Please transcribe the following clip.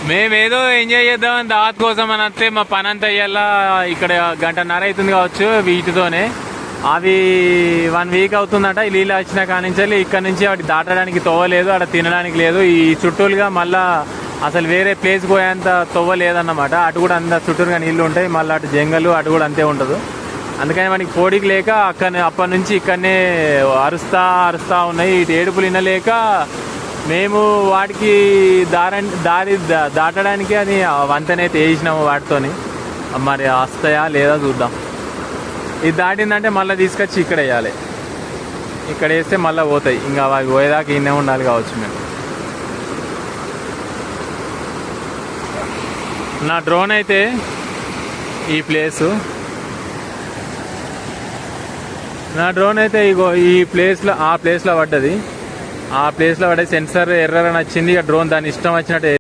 మేమేదో ఎంజాయ్ చేద్దామని దావత్ కోసం అని వస్తే మా పని అంతా అయ్యేలా ఇక్కడ 1:30 అవుతుంది కావచ్చు వీటితోనే. అవి 1 వీక్ అవుతుందట ఈ నీళ్ళు వచ్చిన కానించాలి. ఇక్కడ నుంచి వాటి దాటడానికి తవ్వలేదు, అక్కడ తినడానికి లేదు. ఈ చుట్టూలుగా మళ్ళా అసలు వేరే ప్లేస్ పోయేంత తవ్వ లేదన్నమాట. అటు కూడా అంత చుట్టూరుగా నీళ్లు ఉంటాయి, మళ్ళీ అటు జంగలు అటు కూడా అంతే ఉంటుంది. అందుకని మనకి పోడికి లేక అప్పటి నుంచి ఇక్కడనే అరుస్తా ఉన్నాయి. ఇటు ఏడుపులు వినలేక మేము వాటికి దారి దాటడానికి అని వంతెనైతే వేసినాము వాటితోని. మరి వస్తాయా లేదా చూద్దాం. ఇది దాటిందంటే మళ్ళీ తీసుకొచ్చి ఇక్కడ వేయాలి. ఇక్కడ వేస్తే మళ్ళీ పోతాయి. ఇంకా అవి పోయేదాకా ఇన్నే ఉండాలి కావచ్చు మేము. నా డ్రోన్ అయితే ఈ ప్లేసు, నా డ్రోన్ అయితే ఇగో ఈ ప్లేస్లో ఆ ప్లేస్లో పడ్డది. ఆ ప్లేస్లో పడే సెన్సర్ ఎర్రర్ అని వచ్చింది. ఇక డ్రోన్ దాని ఇష్టం వచ్చినట్టు